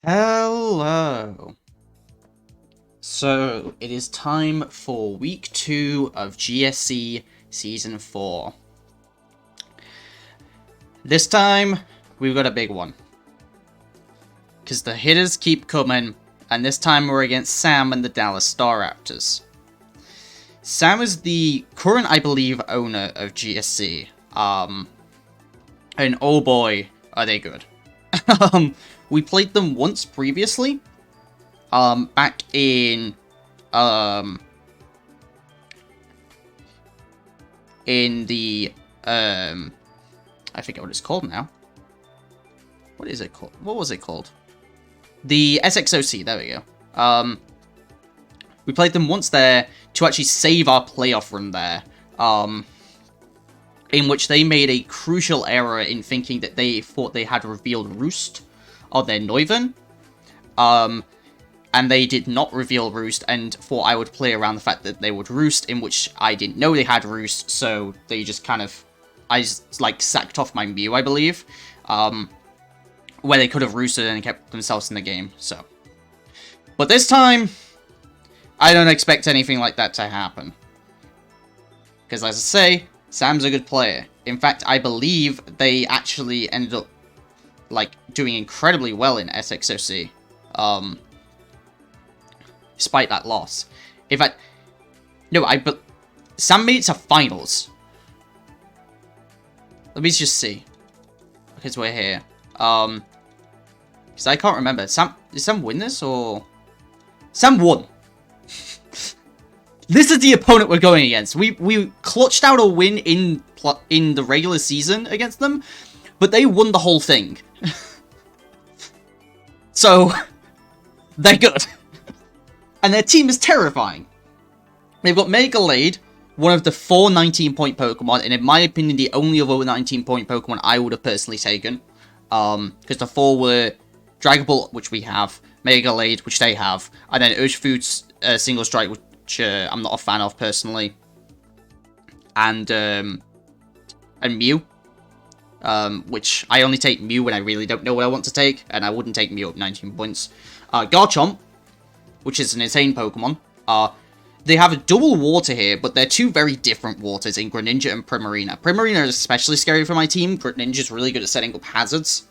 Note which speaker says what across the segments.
Speaker 1: Hello. So, it is time for week 2 of GSC Season 4. This time, we've got a big one. Because the hitters keep coming, and this time we're against Sam and the Dallas Star Raptors. Sam is the current, I believe, owner of GSC. And oh boy, are they good. We played them once previously. Back in the, I forget what it's called now. What is it called? What was it called? The SXOC, there we go. We played them once there to actually save our playoff run there, in which they made a crucial error in thinking that they thought they had revealed Roost on their Neuven. And they did not reveal Roost, and thought I would play around the fact that they would Roost, in which I didn't know they had Roost, so they just kind of, I just, like, sacked off my Mew, I believe, where they could have roosted and kept themselves in the game, so. But this time, I don't expect anything like that to happen. Because, as I say, Sam's a good player. In fact, I believe they actually ended up, like, doing incredibly well in SXOC. Despite that loss. In fact, no, Sam made it to finals. Let me just see. Because we're here. Because I can't remember. Did Sam win this, or? Sam won. This is the opponent we're going against. We clutched out a win in the regular season against them, but they won the whole thing. So, they're good. And their team is terrifying. They've got Megalade, one of the 4 19-point Pokemon, and in my opinion, the only other 19-point Pokemon I would have personally taken. Because the 4 were Dragon Ball, which we have, Megalade, which they have, and then Urshifu's Single Strike, which I'm not a fan of personally. And Mew, which I only take Mew when I really don't know what I want to take, and I wouldn't take Mew up 19 points. Garchomp, which is an insane Pokemon. They have a double water here, but they're two very different waters in Greninja and Primarina. Primarina is especially scary for my team. Greninja is really good at setting up hazards,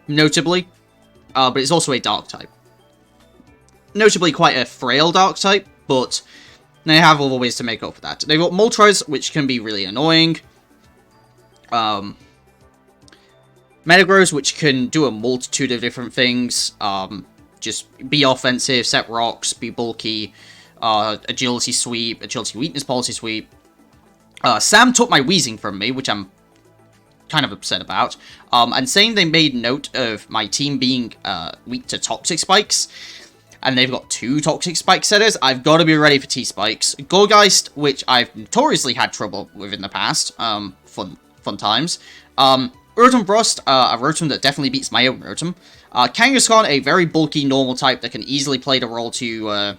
Speaker 1: notably. But it's also a Dark type. Notably quite a frail Dark type, but they have other ways to make up for that. They've got Moltres, which can be really annoying. Metagross, which can do a multitude of different things. Just be offensive, set rocks, be bulky, agility sweep, agility weakness policy sweep. Sam took my Weezing from me, which I'm kind of upset about. And saying they made note of my team being weak to Toxic Spikes, and they've got 2 Toxic Spike setters, I've got to be ready for T-Spikes. Gourgeist, which I've notoriously had trouble with in the past, fun times. Rotom Frost, a Rotom that definitely beats my own Rotom. Kangaskhan, a very bulky normal type that can easily play the role to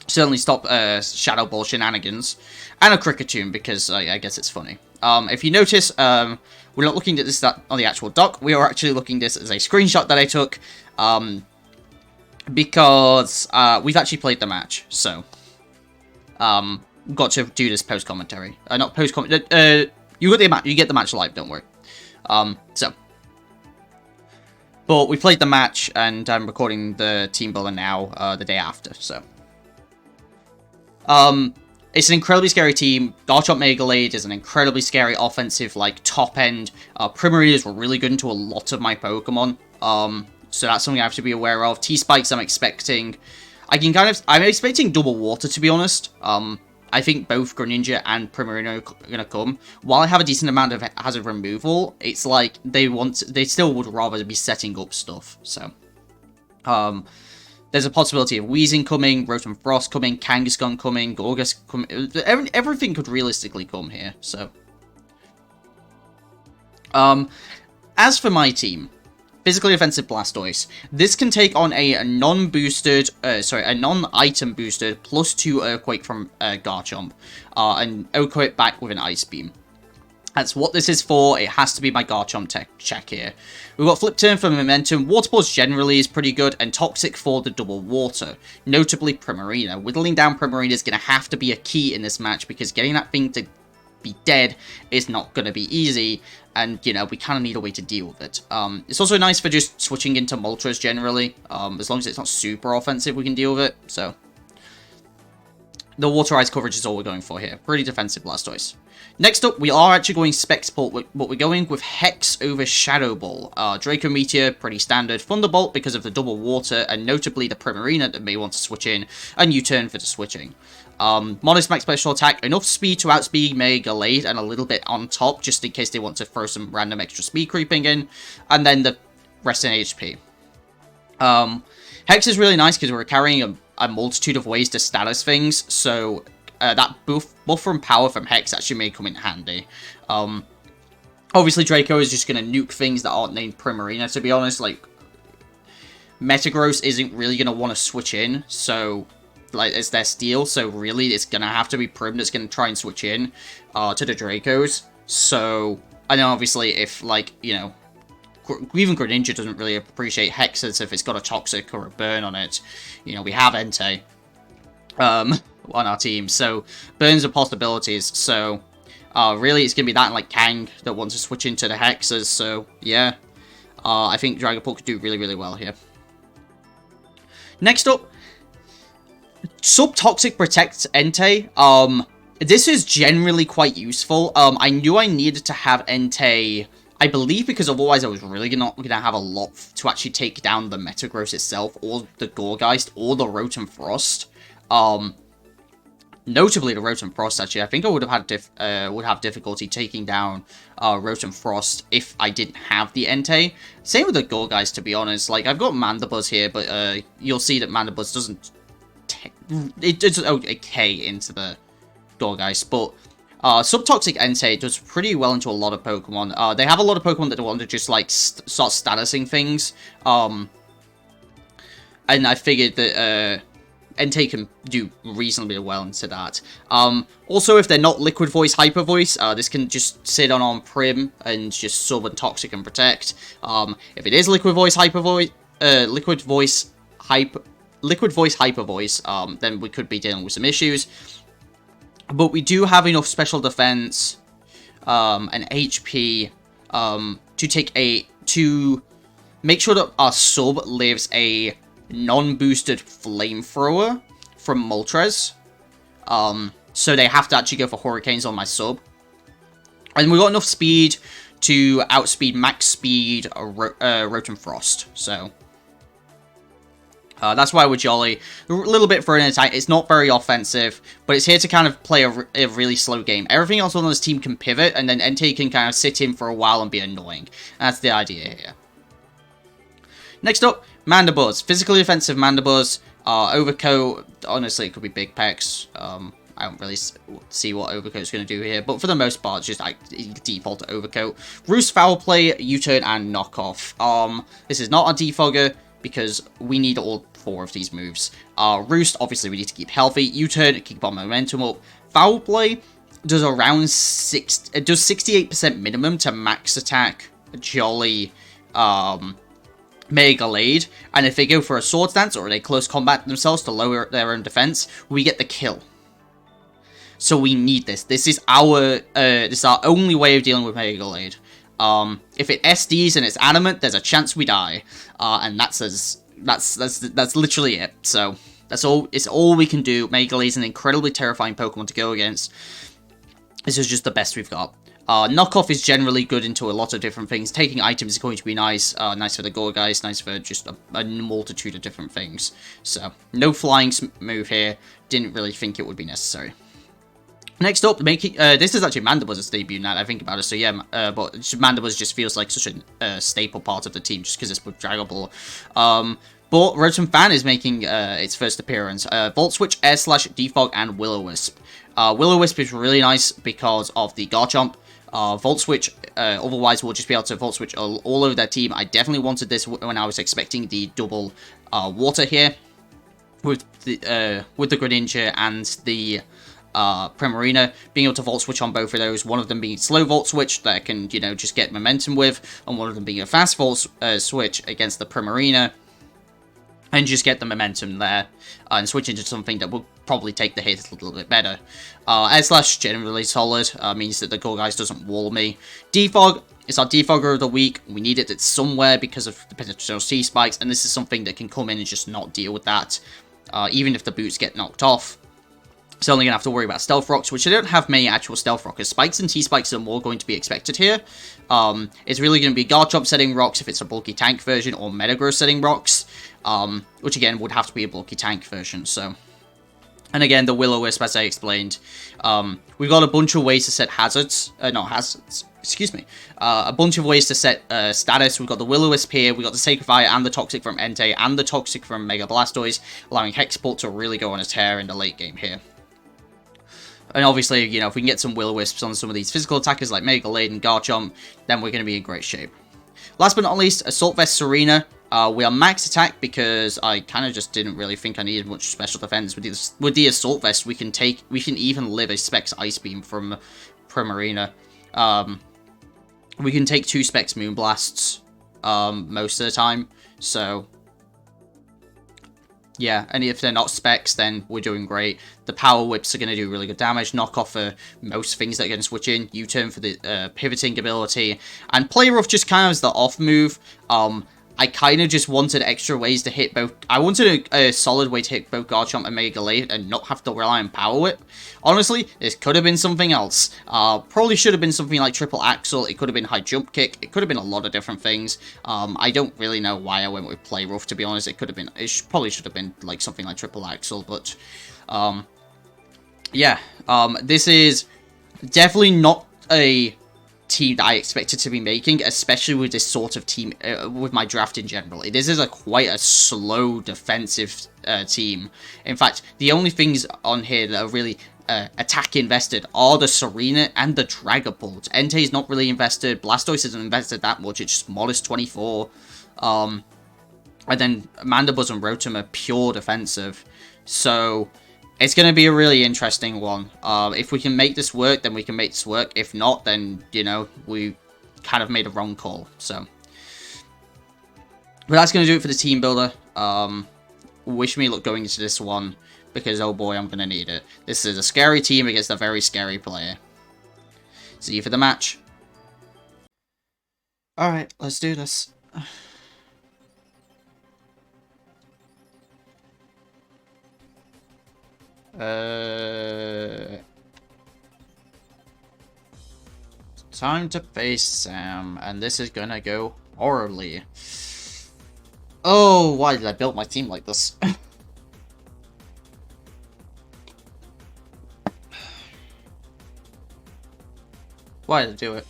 Speaker 1: certainly stop Shadow Ball shenanigans. And a Kricketune, because I guess it's funny. If you notice, we're not looking at this on the actual doc. We are actually looking at this as a screenshot that I took. Because we've actually played the match, so got to do this post-commentary. Not post-commentary. You get the match live, don't worry. But we played the match, and I'm recording the team builder now, the day after, so. It's an incredibly scary team. Garchomp Megalade is an incredibly scary offensive, like, top-end. Primarinas were really good into a lot of my Pokemon, so that's something I have to be aware of. T-Spikes I'm expecting. I'm expecting double water, to be honest. I think both Greninja and Primarina are going to come. While I have a decent amount of hazard removal, it's like they still would rather be setting up stuff. So, there's a possibility of Weezing coming, Rotom Frost coming, Kangaskhan coming, Gourgeist coming. Everything could realistically come here. So, as for my team, Physically Offensive Blastoise. This can take on a non-boosted, a non-item boosted +2 Earthquake from Garchomp, and equip it back with an Ice Beam. That's what this is for. It has to be my Garchomp tech check here. We've got Flip Turn for momentum. Water Pulse generally is pretty good, and Toxic for the double water. Notably Primarina. Whittling down Primarina is going to have to be a key in this match, because getting that thing to be dead is not going to be easy, and, you know, we kind of need a way to deal with it. It's also nice for just switching into Moltres generally. As long as it's not super offensive, we can deal with it, so... The Water Ice coverage is all we're going for here. Pretty defensive Blastoise. Next up, we are actually going Spec Support, but we're going with Hex over Shadow Ball. Draco Meteor, pretty standard. Thunderbolt because of the double water, and notably the Primarina that may want to switch in, and U-turn for the switching. Modest max special attack, enough speed to outspeed Mega Glade, and a little bit on top, just in case they want to throw some random extra speed creeping in, and then the rest in HP. Hex is really nice because we're carrying a multitude of ways to status things, so that buffer and power from Hex actually may come in handy. Obviously, Draco is just going to nuke things that aren't named Primarina, to be honest. Like, Metagross isn't really going to want to switch in, so, like, it's their steal, so really it's going to have to be Prim that's going to try and switch in to the Dracos. So, I know, obviously, if, like, you know, even Greninja doesn't really appreciate Hexes if it's got a Toxic or a Burn on it. You know, we have Entei on our team, so Burns are possibilities. So, really, it's going to be that and, like, Kang that wants to switch into the Hexes, so, yeah. I think Dragapult could do really, really well here. Next up, Subtoxic protects Entei. This is generally quite useful. I knew I needed to have Entei... I believe because otherwise I was really not going to have a lot to actually take down the Metagross itself, or the Gourgeist, or the Rotom Frost. Notably the Rotom Frost, actually. I think I would have difficulty taking down Rotom Frost if I didn't have the Entei. Same with the Gourgeist, to be honest. Like, I've got Mandibuzz here, but you'll see that Mandibuzz doesn't... It does okay into the Gourgeist, but... Subtoxic Entei does pretty well into a lot of Pokemon. They have a lot of Pokemon that want to just, like, start statusing things. And I figured that Entei can do reasonably well into that. Also, if they're not Liquid Voice, Hyper Voice, this can just sit on Prim and just sub and Toxic and Protect. If it is Liquid Voice, Hyper Voice, Liquid Voice, Hyper Voice, then we could be dealing with some issues. But we do have enough special defense and HP to make sure that our sub lives a non-boosted flamethrower from Moltres. So they have to actually go for Hurricanes on my sub. And we got enough speed to outspeed max speed Rotom Frost. So that's why we're jolly. A little bit for an attack. It's not very offensive, but it's here to kind of play a really slow game. Everything else on this team can pivot, and then Entei can kind of sit in for a while and be annoying. That's the idea here. Next up, Mandibuzz. Physically offensive Mandibuzz. Overcoat, honestly, it could be Big Pecs. I don't really see what Overcoat's going to do here, but for the most part, it's just like default Overcoat. Roost, Foul Play, U-turn, and Knockoff. This is not a defogger, because we need all 4 of these moves. Roost, obviously we need to keep healthy. U-turn, keep our momentum up. Foul Play does around 68% minimum to max attack Jolly Mega Glade. And if they go for a Swords Dance or they close combat themselves to lower their own defense, we get the kill. So we need this. This is our only way of dealing with Mega Glade. If it SDs and it's adamant, there's a chance we die, and that's literally it. So that's all. It's all we can do. Mega Glade is an incredibly terrifying Pokemon to go against. This is just the best we've got. Knockoff is generally good into a lot of different things. Taking items is going to be nice. Nice for the Gourgeist, nice for just a multitude of different things. So no flying move here. Didn't really think it would be necessary. Next up, this is actually Mandibuzz's debut now that I think about it, so yeah, but Mandibuzz just feels like such a staple part of the team just because it's with Dragon Ball. But Rotom Fan is making its first appearance. Volt Switch, Air Slash, Defog, and Will-O-Wisp. Will-O-Wisp is really nice because of the Garchomp. Volt Switch, otherwise we'll just be able to Volt Switch all over their team. I definitely wanted this when I was expecting the double water here with the Greninja and the Primarina, being able to Volt Switch on both of those, one of them being slow Volt Switch that I can, you know, just get momentum with, and one of them being a fast Volt Switch against the Primarina, and just get the momentum there, and switch into something that will probably take the hit a little bit better. S-Slash, generally solid, means that the Gore Guys doesn't wall me. Defog, it's our defogger of the week. We need it somewhere because of the potential C-spikes, and this is something that can come in and just not deal with that, even if the boots get knocked off. So only going to have to worry about Stealth Rocks, which I don't have many actual Stealth Rockers. Spikes and T-Spikes are more going to be expected here. It's really going to be Garchomp setting rocks if it's a bulky tank version, or Metagross setting rocks, which again would have to be a bulky tank version, so... And again, the Will-O-Wisp, as I explained. We've got a bunch of ways to set hazards. Not hazards, excuse me. A bunch of ways to set status. We've got the Will-O-Wisp here, we've got the Sacred Fire and the Toxic from Entei, and the Toxic from Mega Blastoise, allowing Hexpult to really go on a tear in the late game here. And obviously, you know, if we can get some Will-O-Wisps on some of these physical attackers like Mega Lade and Garchomp, then we're going to be in great shape. Last but not least, Assault Vest Serena. We are max attack because I kind of just didn't really think I needed much special defense. With the Assault Vest, we can even live a Specs Ice Beam from Primarina. We can take 2 Specs Moonblasts most of the time, so... Yeah, and if they're not Specs, then we're doing great. The Power Whips are going to do really good damage. Knock off for most things that are going to switch in. U-turn for the pivoting ability. And Play Rough just kind of as the off move. I kind of just wanted extra ways to hit both. I wanted a solid way to hit both Garchomp and Mega Lade and not have to rely on Power Whip. Honestly, this could have been something else. Probably should have been something like Triple Axle. It could have been High Jump Kick. It could have been a lot of different things. I don't really know why I went with Play Rough, to be honest. It could have been. Probably should have been like something like Triple Axle, but yeah. This is definitely not a team that I expected to be making, especially with this sort of team, with my draft in general. This is quite a slow defensive team. In fact, the only things on here that are really attack invested are the Serena and the Dragapult. Entei is not really invested, Blastoise isn't invested that much, it's just modest 24. And then Mandibuzz and Rotom are pure defensive. So... it's going to be a really interesting one. If we can make this work, then we can make this work. If not, then, you know, we kind of made a wrong call. So, but that's going to do it for the team builder. Wish me luck going into this one, because, oh boy, I'm going to need it. This is a scary team against a very scary player. See you for the match. Alright, let's do this. Time to face Sam, and this is gonna go horribly. Oh, why did I build my team like this? Why did I do it?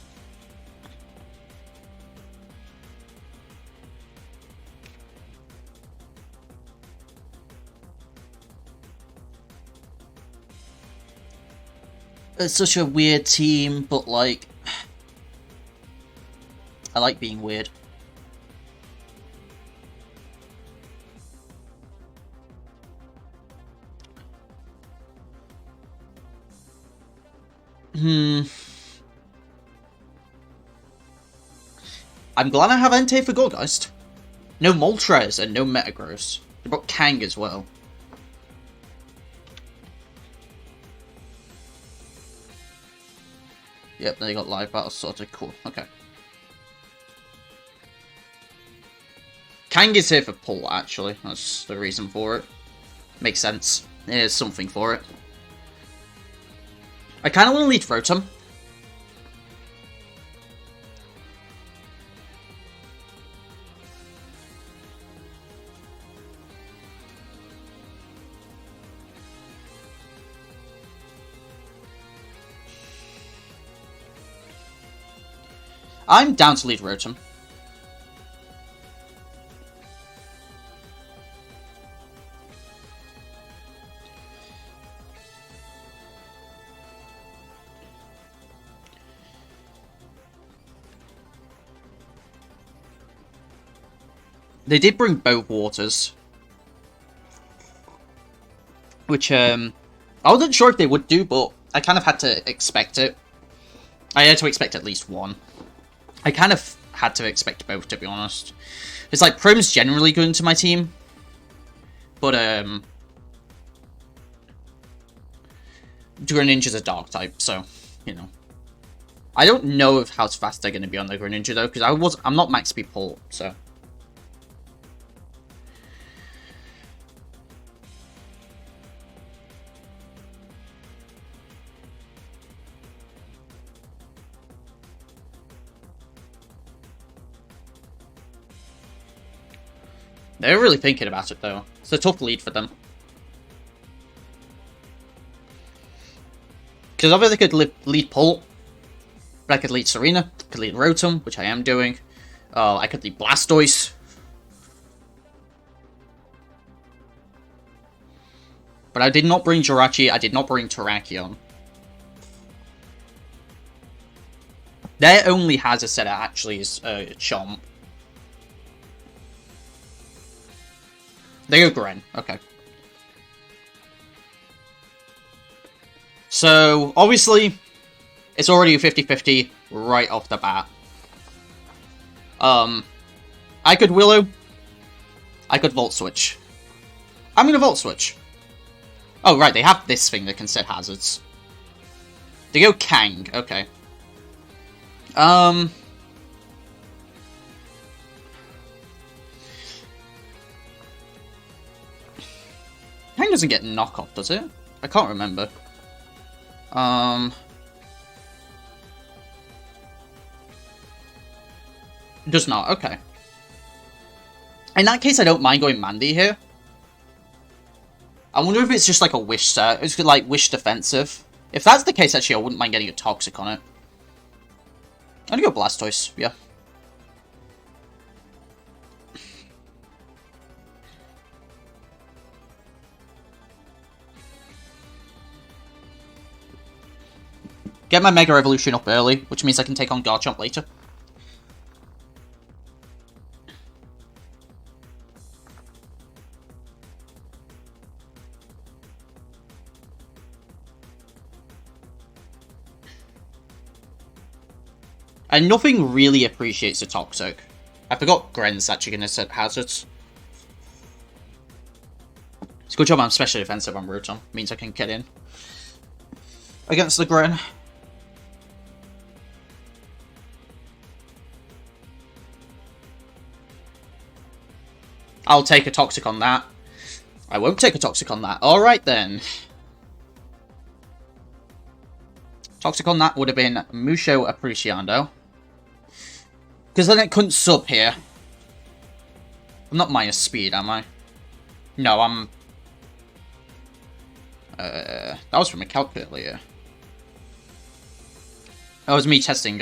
Speaker 1: It's such a weird team, but, like... I like being weird. I'm glad I have Entei for Goldgeist. No Moltres and no Metagross. They brought Kang as well. Yep, they got live battles sorted. Cool. Okay. Kang is here for pull, actually. That's the reason for it. Makes sense. There's something for it. I kind of want to lead Rotom. I'm down to lead Rotom. They did bring both waters, which I wasn't sure if they would do, but I kind of had to expect it. I had to expect at least one. I kind of had to expect both, to be honest. It's like, Prim's generally good into my team. But, Greninja's a dark type, so, you know. I don't know how fast they're going to be on the Greninja, though, because I'm not max speed pull, so. They're really thinking about it, though. It's a tough lead for them. Because obviously they could lead Pull, but I could lead Serena, I could lead Rotom, which I am doing. I could lead Blastoise. But I did not bring Jirachi, I did not bring Terrakion. Their only hazard setter actually is Chomp. They go Gren, okay. So, obviously, it's already a 50-50 right off the bat. I could Willow. I could Volt Switch. I'm gonna Volt Switch. Oh, right, they have this thing that can set hazards. They go Kang, okay. Kang doesn't get knockoff, does it? I can't remember. Does not, okay. In that case, I don't mind going Mandy here. I wonder if it's just like a Wish set. It's like Wish defensive. If that's the case, actually, I wouldn't mind getting a Toxic on it. I'm gonna go Blastoise, yeah. Get my Mega Evolution up early, which means I can take on Garchomp later. And nothing really appreciates a Toxic. I forgot Gren's actually going to set hazards. It's a good job I'm special defensive on Rotom. Means I can get in against the Gren. I'll take a Toxic on that. I won't take a Toxic on that. Alright then. Toxic on that would have been Musho Apreciando. Because then it couldn't sub here. I'm not minus speed, am I? No, I'm... that was from a calculator. That was me testing,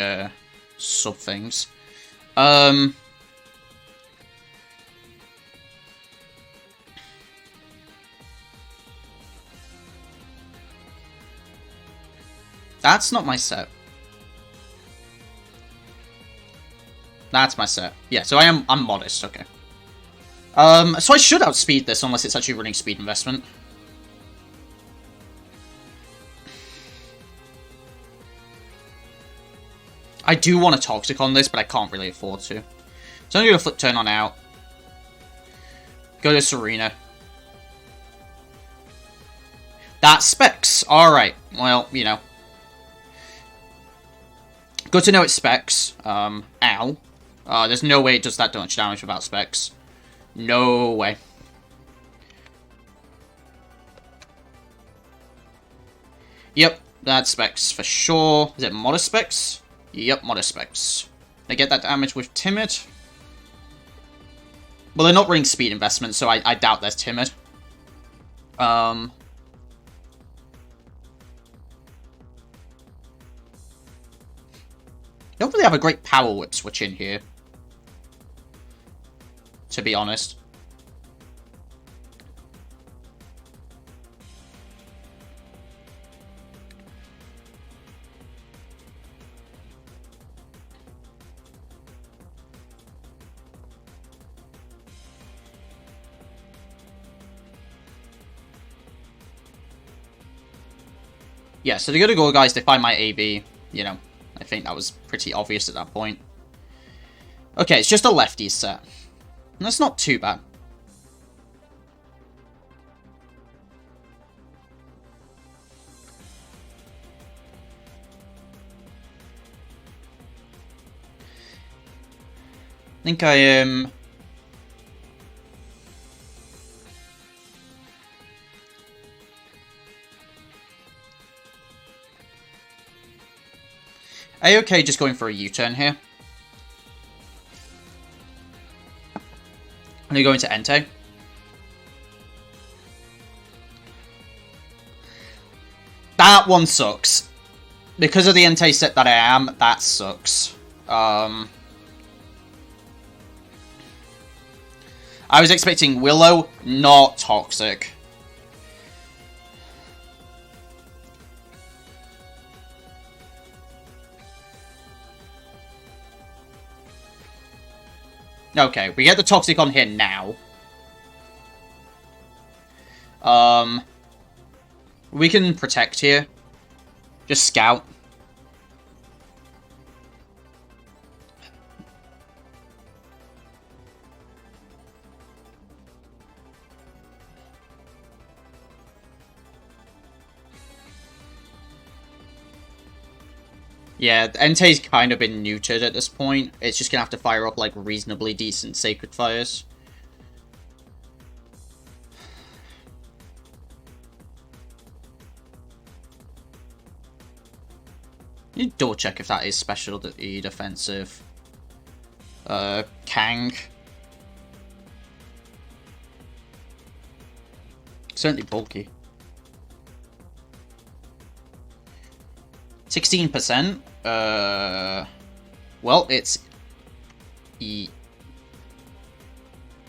Speaker 1: sub things. That's not my set. That's my set. Yeah, so I'm modest, okay. So I should outspeed this unless it's actually running speed investment. I do want a Toxic on this, but I can't really afford to. So I'm going to flip turn on out. Go to Serena. That's Specs. Alright, well, you know. Good to know it's Specs. Ow. There's no way it does that much damage without Specs. No way. Yep, that's Specs for sure. Is it Modest Specs? Yep, Modest Specs. They get that damage with Timid. Well, they're not running speed investment, so I doubt there's Timid. Don't really have a great power whip switch in here, to be honest. Yeah, so the good go guys, they find my AB. You know, I think that was pretty obvious at that point. Okay, it's just a lefties set. That's not too bad. I think I am... Are you okay just going for a U-turn here? And you're going to Entei. That one sucks. Because of the Entei set that I am, that sucks. I was expecting Willow, not Toxic. Okay, we get the Toxic on here now. We can protect here. Just scout. Yeah, Entei's kind of been neutered at this point. It's just gonna have to fire up, like, reasonably decent Sacred Fires. You double check if that is special defensive. Kang. Certainly bulky. 16%. Well, it's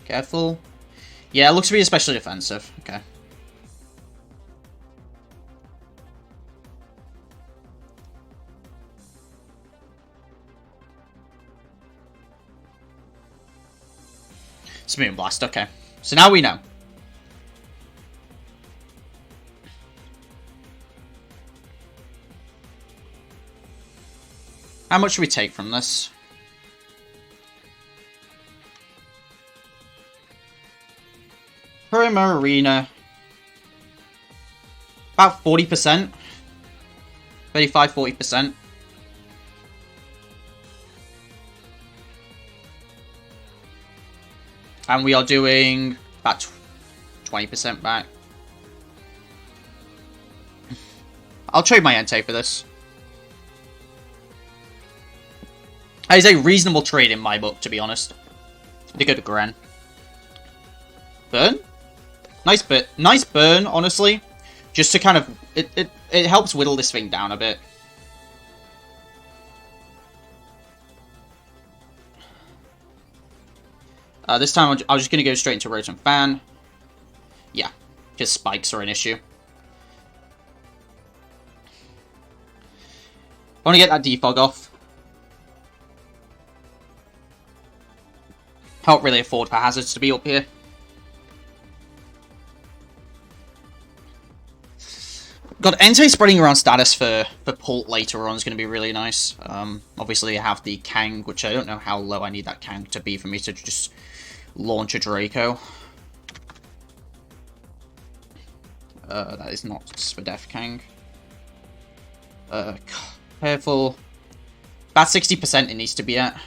Speaker 1: careful. Yeah, it looks to be especially defensive. Okay. Smooth Blast, okay. So now we know. How much should we take from this? Primo Arena. About 40%. 35-40%. And we are doing about 20% back. I'll trade my Entei for this. That is a reasonable trade in my book, to be honest. They go to Gren. Burn? Nice bit. Nice burn, honestly. Just to kind of... It helps whittle this thing down a bit. This time I'm just going to go straight into Rotom Fan. Yeah, because spikes are an issue. I want to get that defog off. Can't really afford for hazards to be up here. God, Entei spreading around status for Pult later on is going to be really nice. Obviously I have the Kang, which I don't know how low I need that Kang to be for me to just launch a Draco. That is not Spadef Kang. Careful. About 60% it needs to be at.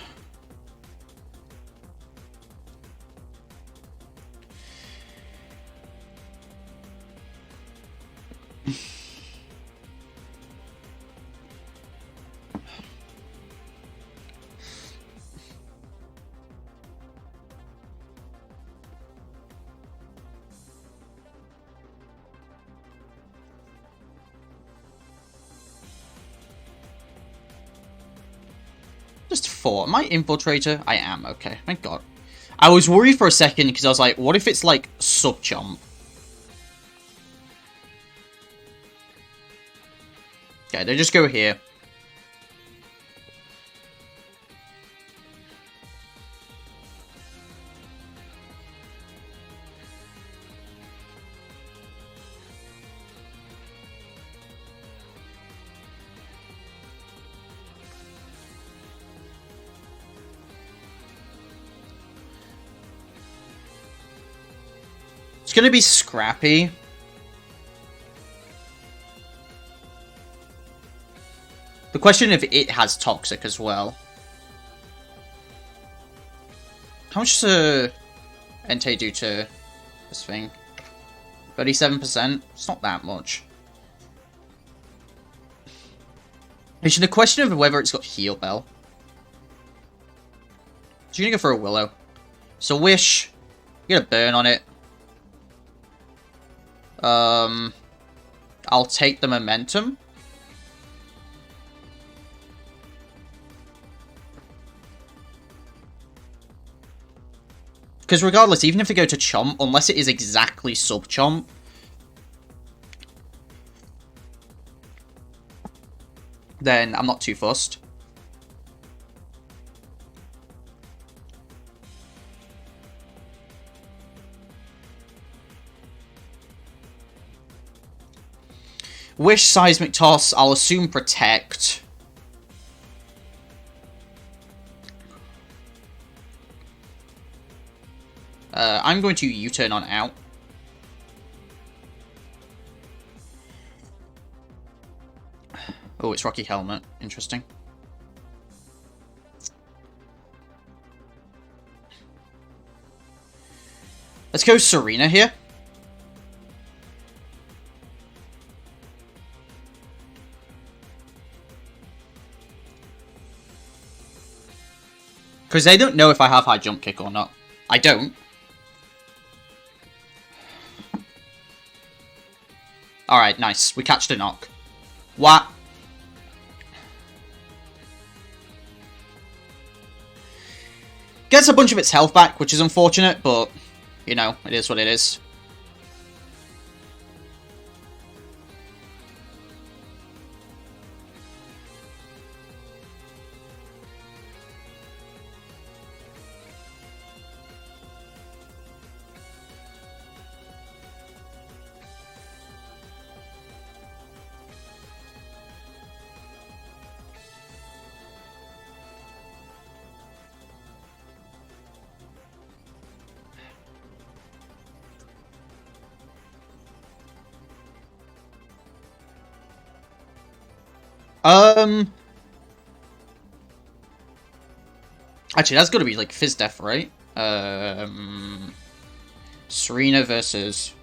Speaker 1: Just 4. Am I Infiltrator? I am, okay. Thank God. I was worried for a second because I was like, what if it's like Sub-Chomp? Okay, they just go here. It's gonna be scrappy. The question if it has toxic as well. How much does Entei do to this thing? 37%? It's not that much. It's the question of whether it's got heal bell. So you're gonna go for a Willow. So Wish, you get a burn on it. I'll take the momentum. Because regardless, even if they go to Chomp, unless it is exactly sub-Chomp, then I'm not too fussed. Wish, Seismic Toss, I'll assume Protect. I'm going to U-turn on out. Oh, it's Rocky Helmet. Interesting. Let's go Serena here. Because they don't know if I have high jump kick or not. I don't. Alright, nice. We catched a knock. What? Gets a bunch of its health back, which is unfortunate, but, you know, it is what it is. Actually, that's gotta be, like, Fizz Death, right? Serena versus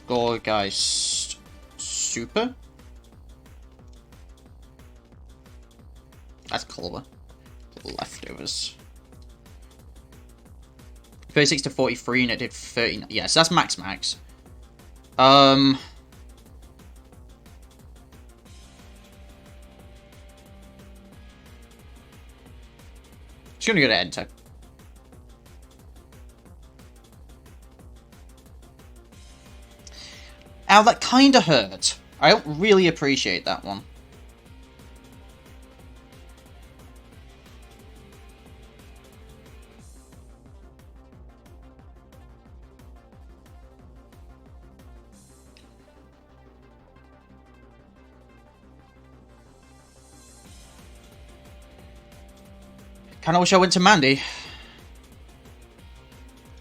Speaker 1: Gorgeist Super? That's clever. Leftovers. 36 to 43, and it did 30. Yeah, so that's max. Just gonna go to Enter. Ow, that kinda hurt. I don't really appreciate that one. Kinda wish I went to Mandy.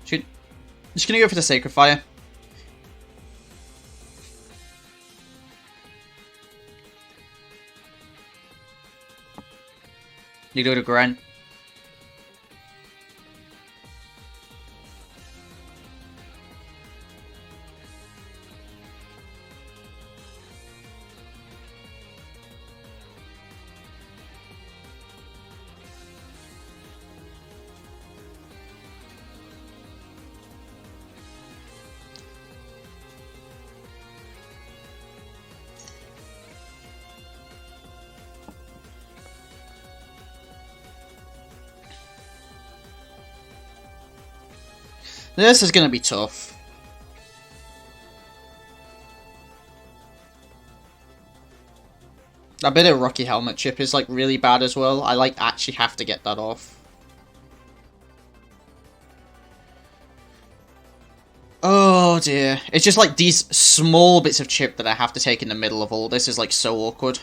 Speaker 1: Just gonna go for the Sacred Fire. You go to Gren. This is gonna be tough. That bit of Rocky Helmet chip is like really bad as well. I like actually have to get that off. Oh dear. It's just like these small bits of chip that I have to take in the middle of all this is like so awkward.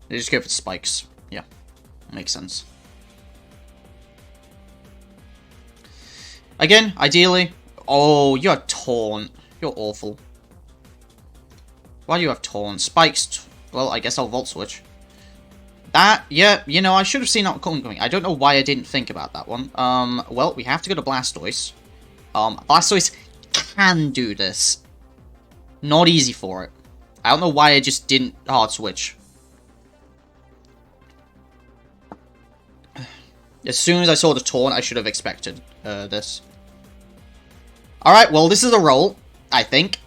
Speaker 1: They just go for spikes. Yeah, makes sense. Again, ideally... Oh, you have Taunt. You're awful. Why do you have Taunt? Spikes... Well, I guess I'll Volt Switch. That, yeah, you know, I should have seen that coming. I don't know why I didn't think about that one. Well, we have to go to Blastoise. Blastoise can do this. Not easy for it. I don't know why I just didn't hard switch. As soon as I saw the Taunt, I should have expected this. Alright, well, this is a roll, I think.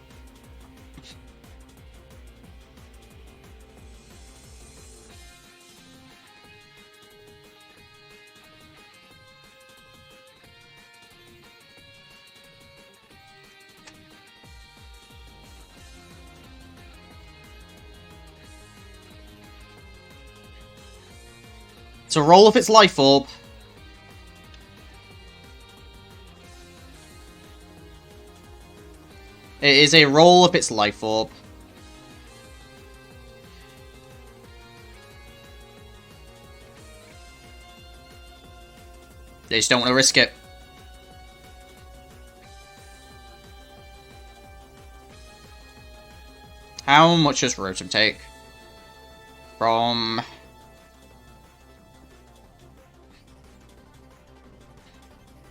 Speaker 1: It's a roll of its Life Orb. It is a roll of its Life Orb. They just don't want to risk it. How much does Rotom take? From...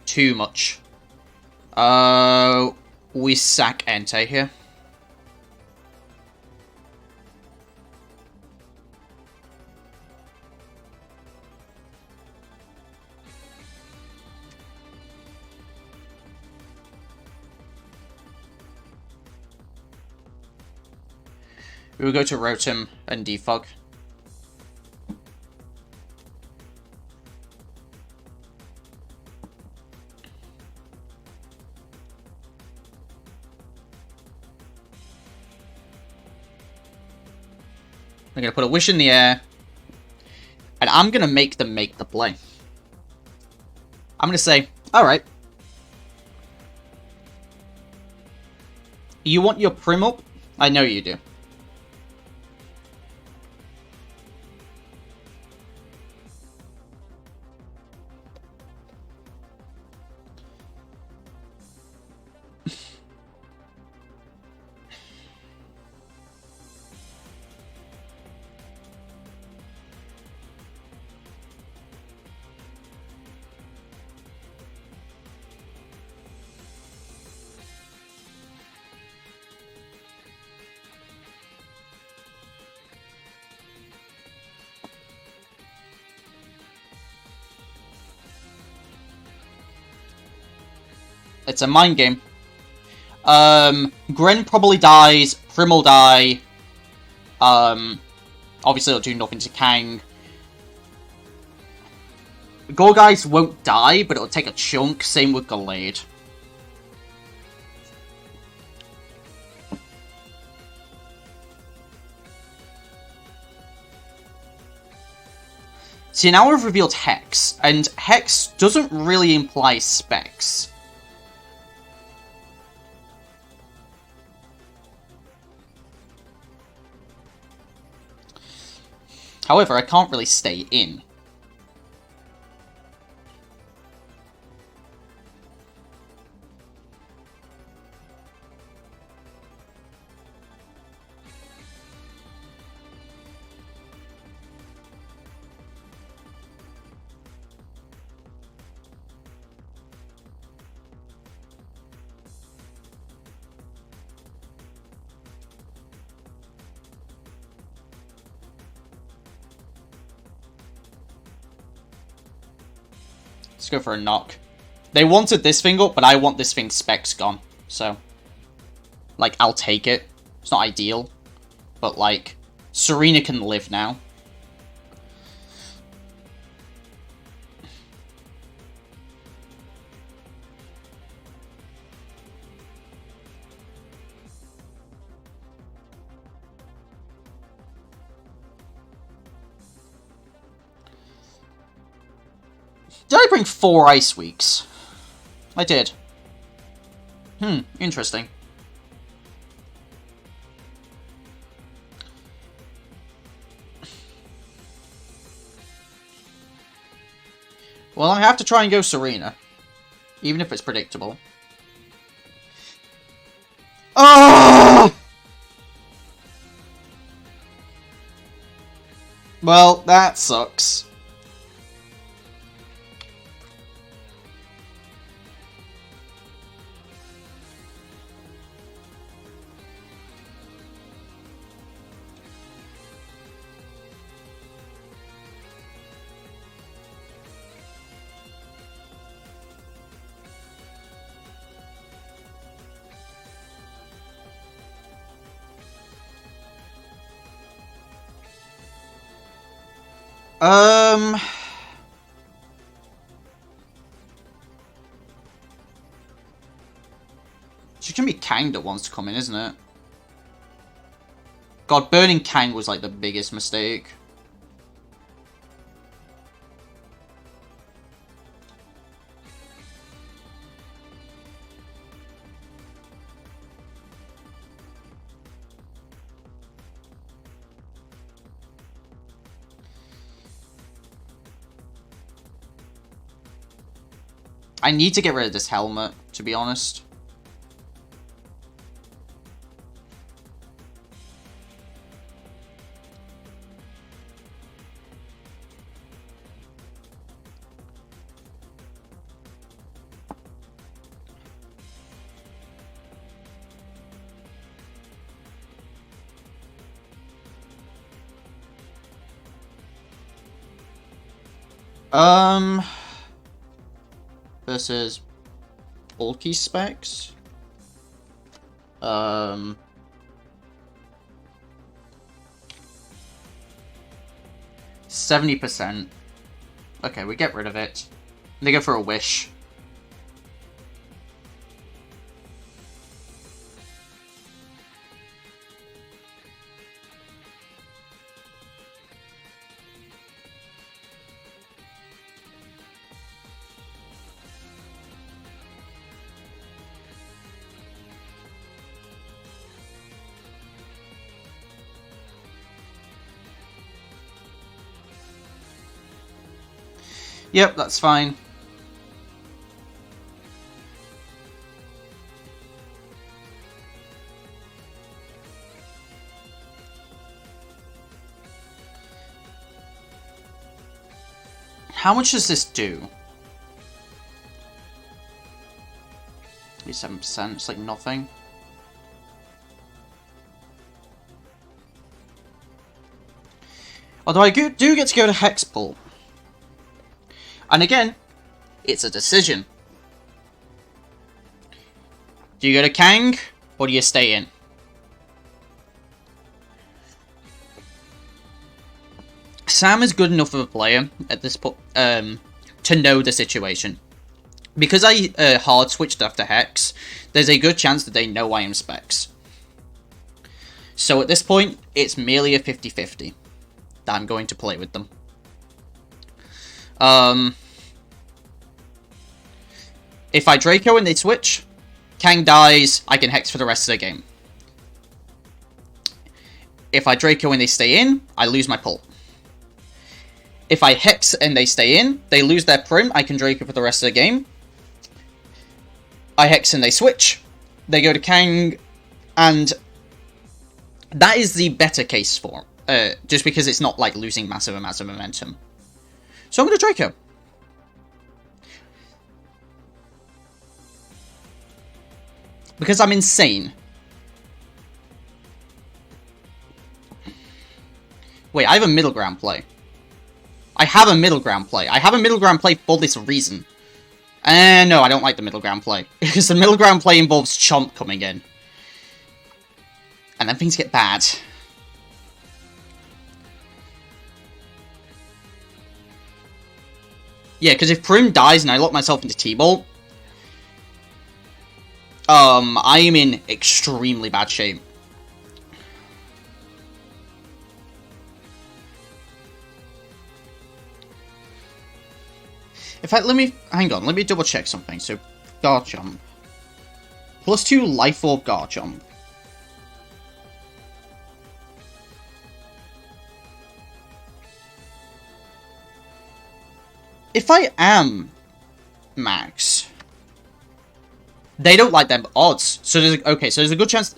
Speaker 1: Too much. We sack Entei here. We will go to Rotom and Defog. I'm going to put a Wish in the air. And I'm going to make them make the play. I'm going to say, alright. You want your Prim up? I know you do. It's a mind game. Gren probably dies. Prim will die. Obviously it'll do nothing to Kang. Gourgeist won't die, but it'll take a chunk. Same with Gallade. See, now we've revealed Hex, and Hex doesn't really imply Specs. However, I can't really stay in. Let's go for a knock. They wanted this thing up, but I want this thing's specs gone. So, like, I'll take it. It's not ideal. But, like, Serena can live now. Did I bring 4 Ice Weeks? I did. Interesting. Well, I have to try and go Serena. Even if it's predictable. Oh! Well, that sucks. It's gonna be Kang that wants to come in, isn't it? God, burning Kang was like the biggest mistake. I need to get rid of this helmet, to be honest. Versus bulky specs. 70%. Okay, we get rid of it. They go for a wish. Yep, that's fine. How much does this do? 7%, it's like nothing. Although I do get to go to Hex Pull. And again, it's a decision. Do you go to Kang, or do you stay in? Sam is good enough of a player at this point to know the situation. Because I hard switched after Hex, there's a good chance that they know I am Specs. So at this point, it's merely a 50-50 that I'm going to play with them. If I Draco and they switch, Kang dies, I can Hex for the rest of the game. If I Draco and they stay in, I lose my pull. If I Hex and they stay in, they lose their Prim, I can Draco for the rest of the game. I Hex and they switch, they go to Kang, and that is the better case for just because it's not like losing massive momentum. So I'm going to Draco. Because I'm insane. Wait, I have a middle ground play. I have a middle ground play. I have a middle ground play for this reason. No, I don't like the middle ground play. Because the middle ground play involves Chomp coming in. And then things get bad. Yeah, because if Prim dies and I lock myself into T-Bolt, I am in extremely bad shape. In fact, hang on, let me double check something. So, Garchomp. +2 Life Orb Garchomp. if I am Max, they don't like them odds. So there's a good chance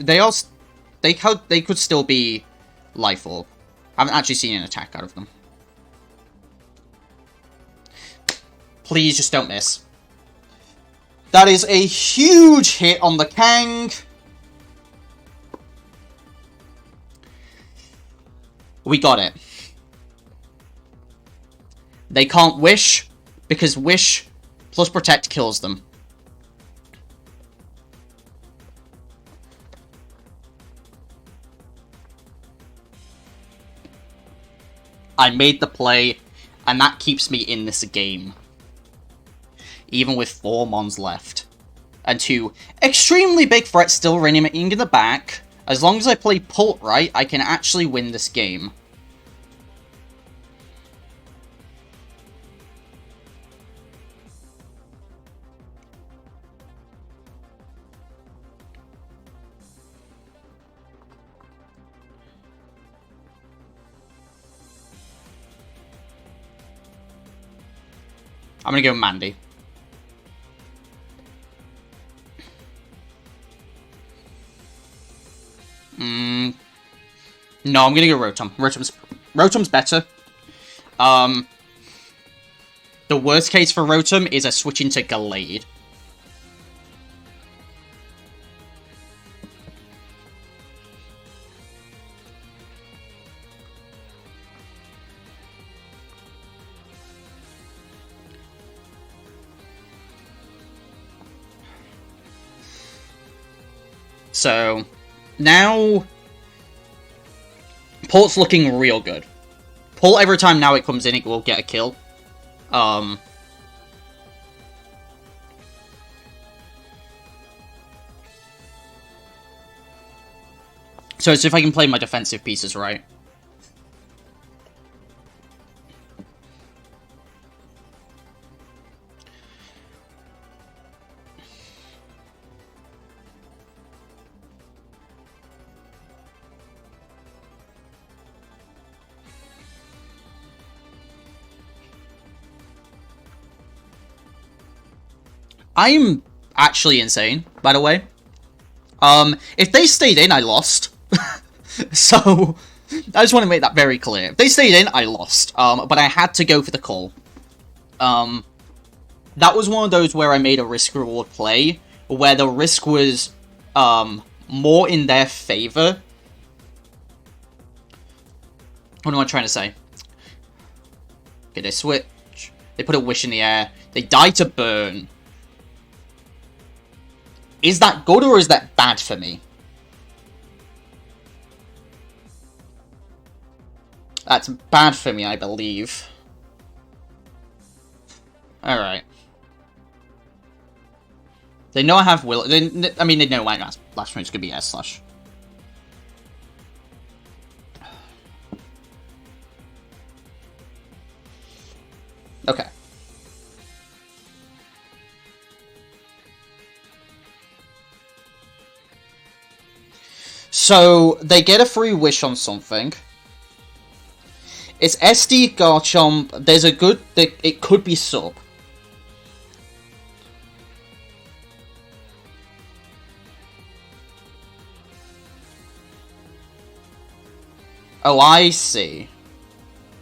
Speaker 1: they could still be life orb. I haven't actually seen an attack out of them. Please just don't miss. That is a huge hit on the Kang. We got it. They can't wish, because wish plus protect kills them. I made the play, and that keeps me in this game. Even with 4 mons left. And 2 extremely big threats still remaining in the back. As long as I play Pult right, I can actually win this game. I'm gonna go Mandy. No, I'm gonna go Rotom. Rotom's better. The worst case for Rotom is a switch into Gallade. So, now Pult's looking real good. Pult, every time now it comes in, it will get a kill. So it's if I can play my defensive pieces right. I'm actually insane, by the way. If they stayed in, I lost. So, I just want to make that very clear. If they stayed in, I lost. But I had to go for the call. That was one of those where I made a risk-reward play, where the risk was, more in their favor. What am I trying to say? Okay, they switch. They put a wish in the air. They die to burn. Is that good or is that bad for me? That's bad for me, I believe. Alright. They know I have Will. I mean, they know my last move's gonna be S slash. Okay. So, they get a free wish on something. It's SD, Garchomp, there's a good... It could be sub. Oh, I see.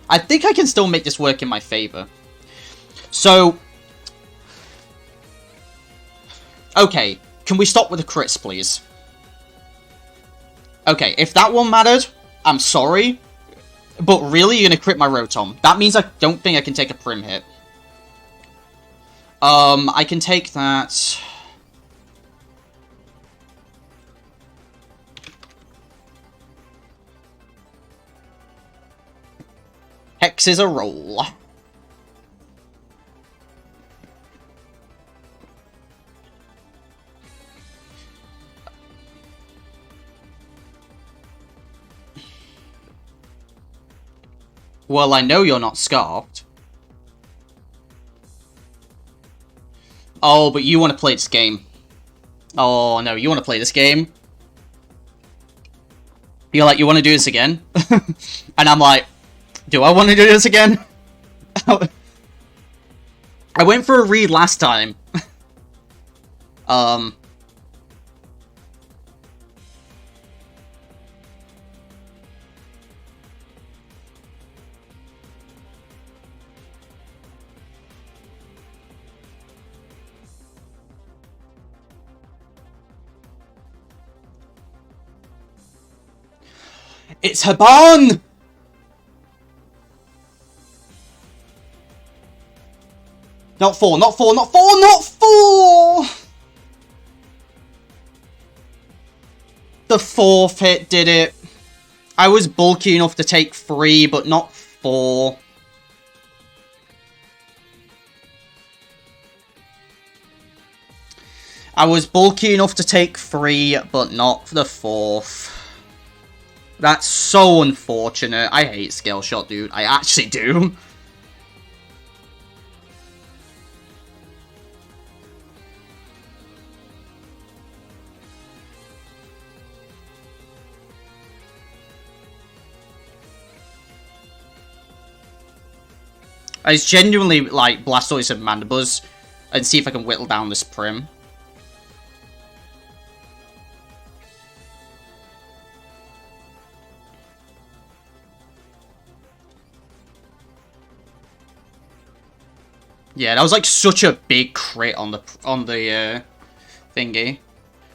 Speaker 1: I think I can still make this work in my favor. So... Okay, can we stop with the crits, please? Okay, if that one mattered, I'm sorry. But really, you're gonna crit my Rotom. That means I don't think I can take a Prim hit. I can take that... Hex is a roll. Well, I know you're not scarfed. Oh, but you want to play this game. Oh, no, you want to play this game? You're like, you want to do this again? And I'm like, do I want to do this again? I went for a read last time. It's Haban! Not 4, not 4, not 4, not 4! The 4th hit did it. I was bulky enough to take 3, but not 4. I was bulky enough to take 3, but not the 4th. That's so unfortunate. I hate Scale Shot, dude. I actually do. I was genuinely, like, Blastoise and Mandibuzz and see if I can whittle down this Prim. Yeah, that was like such a big crit on the thingy.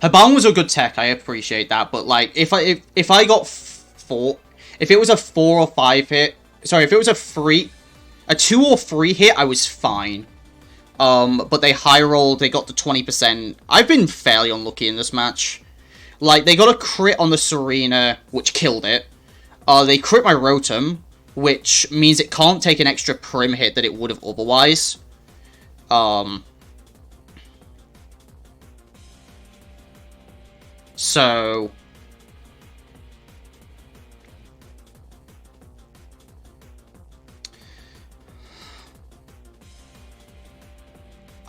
Speaker 1: Haban was a good tech, I appreciate that, but like if I got 4, if it was a 4 or 5 hit, sorry, if it was a 2 or 3 hit, I was fine. But they high rolled, they got to 20%. I've been fairly unlucky in this match. Like, they got a crit on the Serena, which killed it. They crit my Rotom, which means it can't take an extra Prim hit that it would have otherwise. So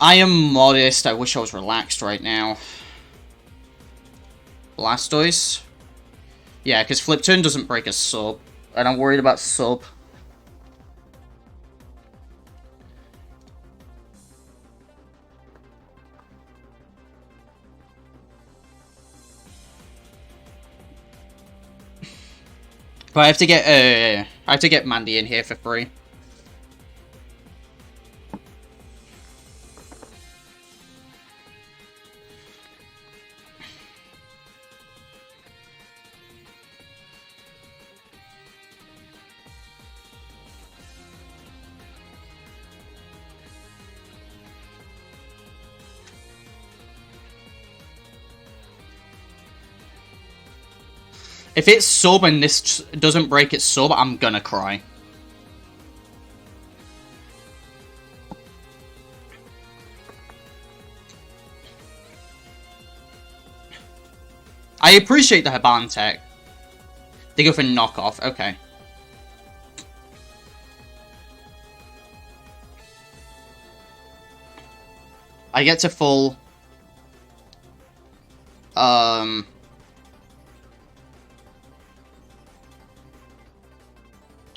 Speaker 1: I am modest. I wish I was relaxed right now. Blastoise. Yeah, because Flip Turn doesn't break a sub. And I'm worried about sub. But I have to get Mandy in here for free. If it's sub and this doesn't break its sub, I'm gonna cry. I appreciate the Haban tech. They go for knockoff, okay. I get to full...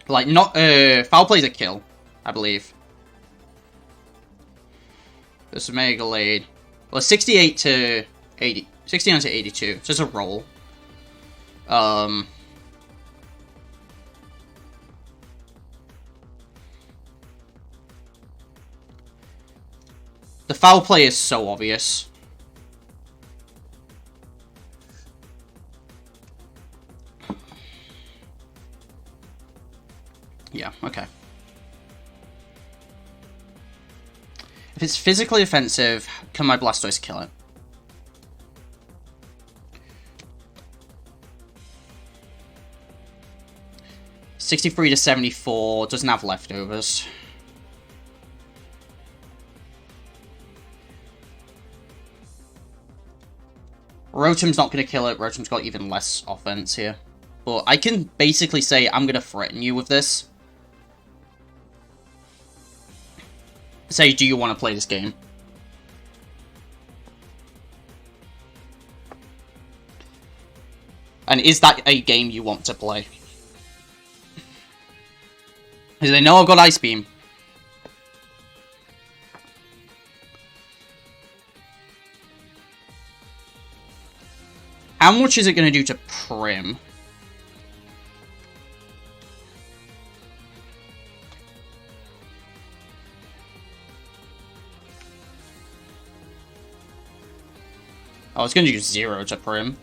Speaker 1: Like, not, Foul Play's a kill, I believe. This is Mega Lead. Well, 68 to 80. 69 to 82. So it's a roll. The Foul Play is so obvious. Yeah, okay. If it's physically offensive, can my Blastoise kill it? $63 to 74, doesn't have leftovers. Rotom's not going to kill it, Rotom's got even less offense here. But I can basically say I'm going to threaten you with this. Say, do you want to play this game? And is that a game you want to play? Because they know I've got Ice Beam. How much is it going to do to Prim? Oh, it's going to do 0 to Prim.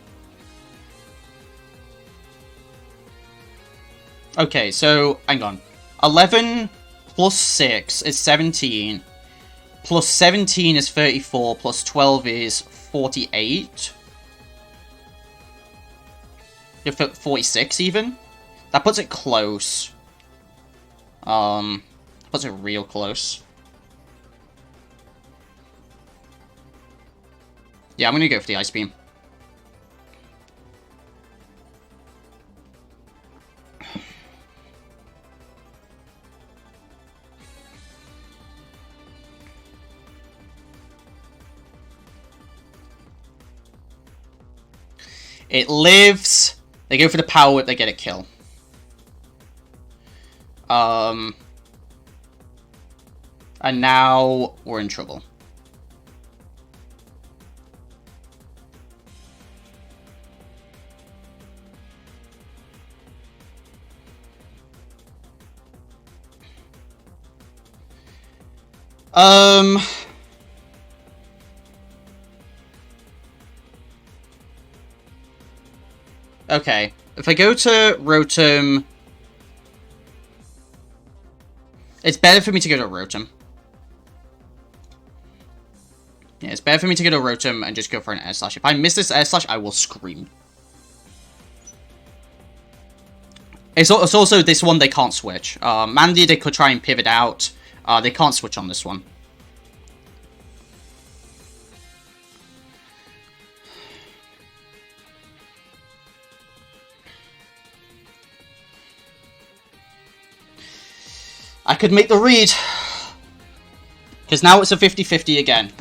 Speaker 1: Okay, so, hang on. 11 plus 6 is 17. Plus 17 is 34. Plus 12 is 48. 46 even? That puts it close. Puts it real close. Yeah, I'm gonna go for the Ice Beam. It lives. They go for the power whip, they get a kill. And now we're in trouble. Okay. If I go to Rotom... It's better for me to go to Rotom. Yeah, it's better for me to go to Rotom and just go for an Air Slash. If I miss this Air Slash, I will scream. It's also this one they can't switch. Mandy, they could try and pivot out. They can't switch on this one. I could make the read. Because now it's a 50-50 again.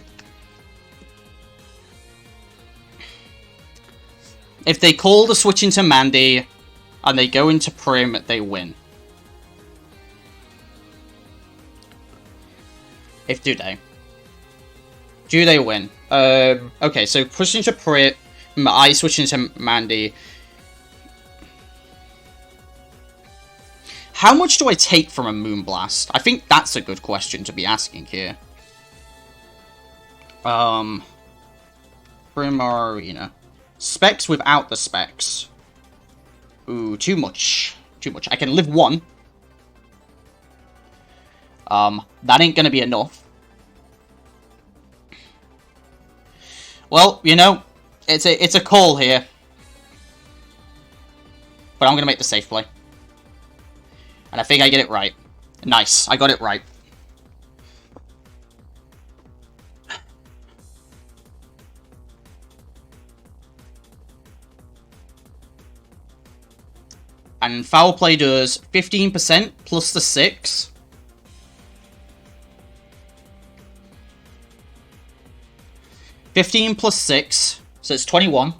Speaker 1: If they call the switch into Mandy, and they go into Prim, they win. If do they? Do they win? Okay, so push into Prim, I switch into Mandy. How much do I take from a Moonblast? I think that's a good question to be asking here. Primarina. Specs without the specs. Ooh, too much. Too much. I can live 1. That ain't gonna be enough. Well, you know, it's a call here. But I'm gonna make the safe play. And I think I get it right. Nice, I got it right. And foul play does 15% plus the 6. $15 plus 6, so it's 21.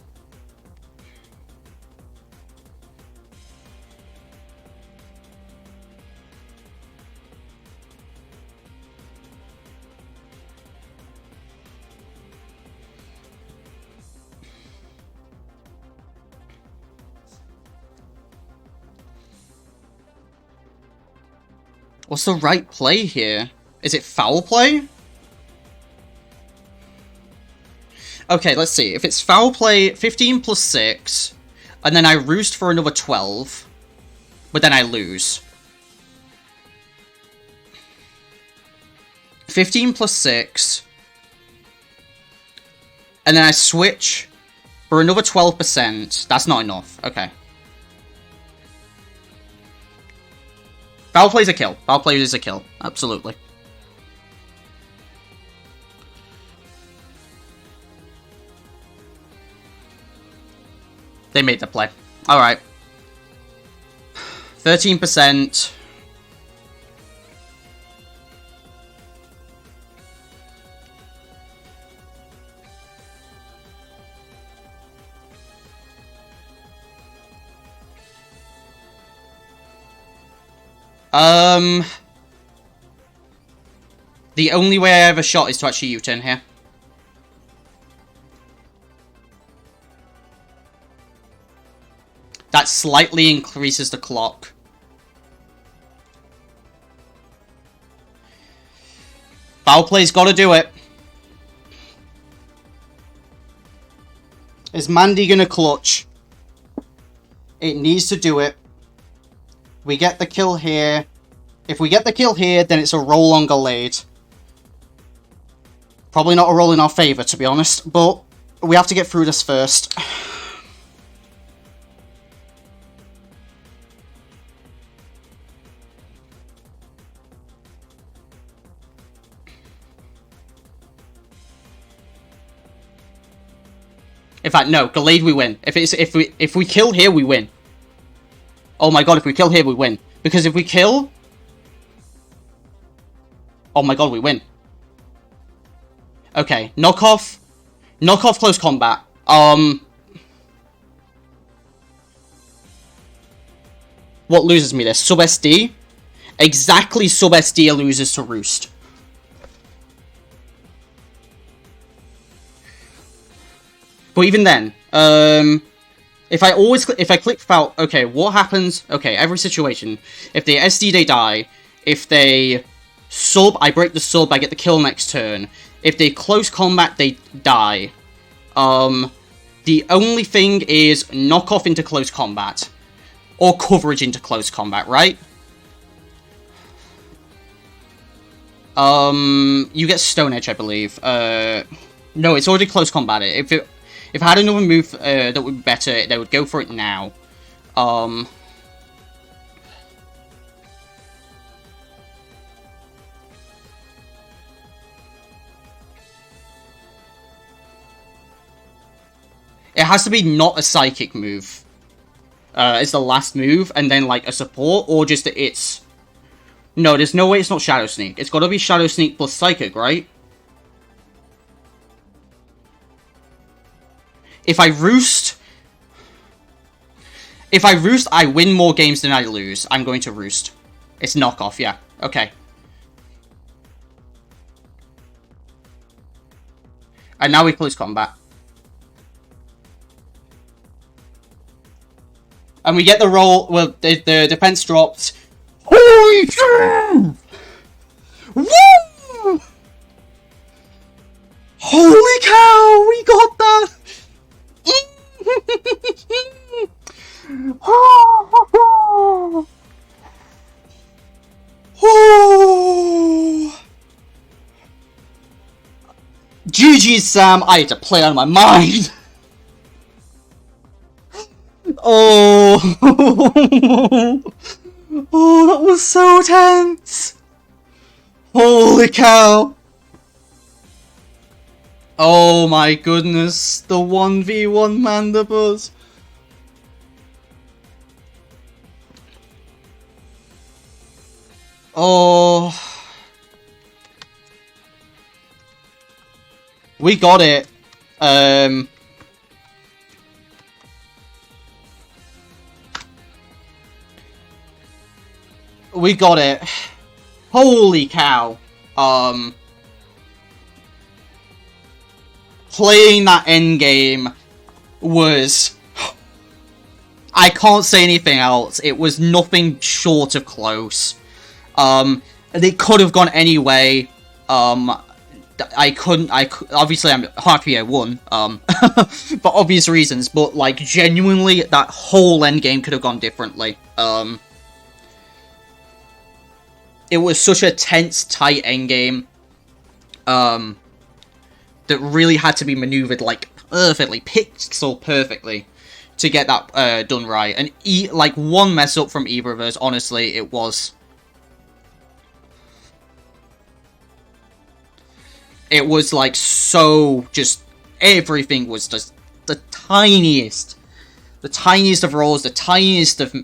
Speaker 1: What's the right play here? Is it foul play? Okay, let's see. If it's foul play, 15 plus 6, and then I roost for another 12, but then I lose. 15 plus 6, and then I switch for another 12%. That's not enough. Okay. Foul play is a kill. Foul play is a kill. Absolutely. They made the play. Alright. 13%. The only way I have a shot is to actually U-turn here.
Speaker 2: The only way I have a shot is to actually U-turn here.
Speaker 1: That slightly increases the clock. Foul play's gotta do it. Is Mandy gonna clutch? It needs to do it. We get the kill here. If we get the kill here, then it's a roll on Gallade. Probably not a roll in our favour, to be honest, but we have to get through this first. In fact, no, Gallade we win. If we kill here, we win. Oh my god, if we kill here, we win. Because if we kill... Oh my god, we win. Okay, knock off close combat. What loses me this? Sub SD? Exactly sub SD loses to Roost. But even then, if I click foul, okay, what happens? Okay, every situation. If they SD, they die. If they sub, I break the sub, I get the kill next turn. If they close combat, they die. The only thing is knock off into close combat. Or coverage into close combat, right? You get Stone Edge, I believe. No, it's already close combat. If I had another move that would be better, they would go for it now. It has to be not a psychic move. It's the last move, and then like a support, or just it's... No, there's no way it's not Shadow Sneak. It's gotta be Shadow Sneak plus Psychic, right? If I Roost, I win more games than I lose. I'm going to Roost. It's knockoff, yeah. Okay. And now we close combat. And we get the roll, well, the defense dropped. Holy shit! Woo! Holy cow, we got that! GG, Sam. I had to play out of my mind. Oh. Oh, that was so tense. Holy cow. Oh my goodness, the 1v1 Mandibus. Oh. We got it. We got it. Holy cow. Playing that endgame was... I can't say anything else. It was nothing short of close. They could have gone any way. Obviously I'm happy I won, for obvious reasons, but like genuinely that whole endgame could have gone differently. It was such a tense, tight endgame, that really had to be maneuvered like perfectly, pixel perfectly, to get that done right. And like one mess up from either of us, honestly, it was like so just everything was just the tiniest of rolls, the tiniest of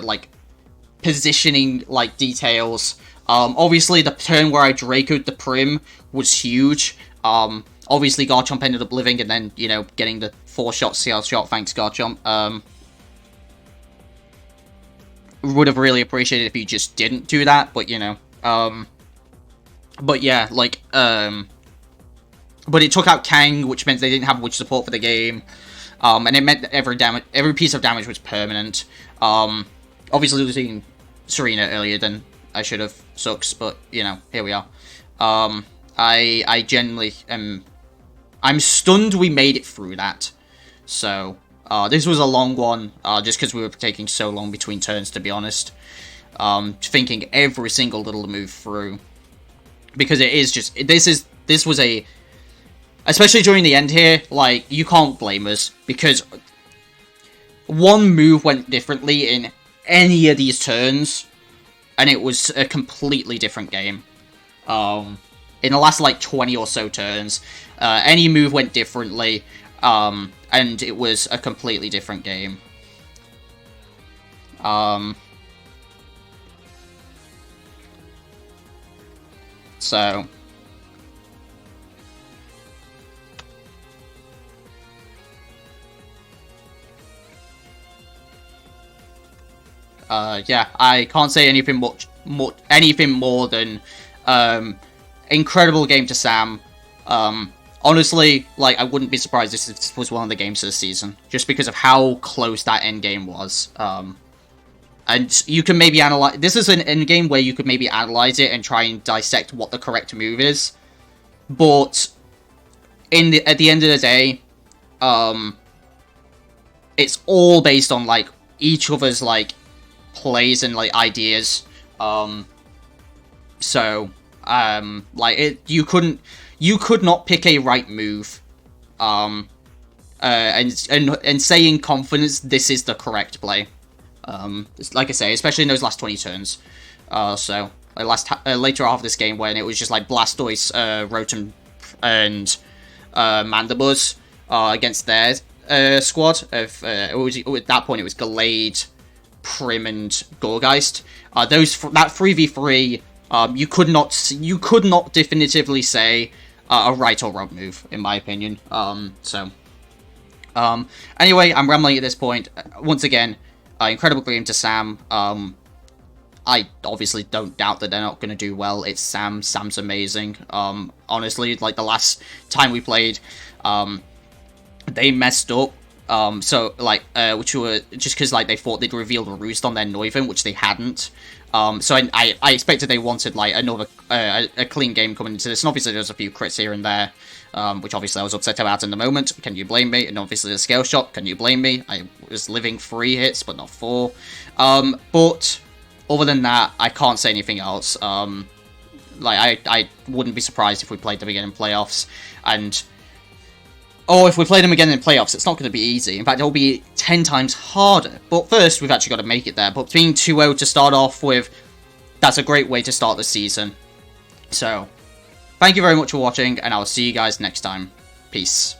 Speaker 1: like positioning like details. Obviously the turn where I Draco'd the Prim was huge. Obviously Garchomp ended up living and then, you know, getting the 4-shot CL shot, thanks Garchomp. Would have really appreciated if you just didn't do that, but you know, but yeah, like, but it took out Kang, which meant they didn't have much support for the game. And it meant that every piece of damage was permanent. Obviously losing Serena earlier than I should have sucks, but, you know, here we are. I genuinely am... I'm stunned we made it through that. So, this was a long one, just because we were taking so long between turns, to be honest. Thinking every single little move through. Because it is just... This was a... Especially during the end here, like, you can't blame us. Because one move went differently in any of these turns, and it was a completely different game. In the last, like, 20 or so turns, any move went differently, and it was a completely different game. So... yeah, I can't say anything more than, incredible game to Sam. Honestly, like, I wouldn't be surprised if this was one of the games of the season, just because of how close that end game was. And you can maybe analyze... This is an end game where you could maybe analyze it and try and dissect what the correct move is. But at the end of the day, it's all based on, like, each other's, like, plays and, like, ideas. Like, you could not pick a right move, and say in confidence this is the correct play. Like I say, especially in those last 20 turns. So later half of this game, when it was just like Blastoise, Rotom, and Mandibuzz against their squad of at that point it was Gallade, Prim, and Gourgeist. That 3v3, you could not definitively say a right or wrong move, in my opinion. Anyway, I'm rambling at this point. Once again, incredible game to Sam. I obviously don't doubt that they're not going to do well. It's Sam. Sam's amazing. Honestly, like the last time we played, they messed up. Which were just because like they thought they'd revealed a roost on their Noivern, which they hadn't. So I expected they wanted like another a clean game coming into this, and obviously there's a few crits here and there, which obviously I was upset about in the moment. Can you blame me? And obviously the scale shot. Can you blame me? I was living 3 hits, but not 4. But other than that, I can't say anything else. I wouldn't be surprised if we played them again in playoffs, and. Oh, if we play them again in playoffs, it's not going to be easy. In fact, it'll be 10 times harder. But first, we've actually got to make it there. But being 2-0 to start off with, that's a great way to start the season. So, thank you very much for watching, and I'll see you guys next time. Peace.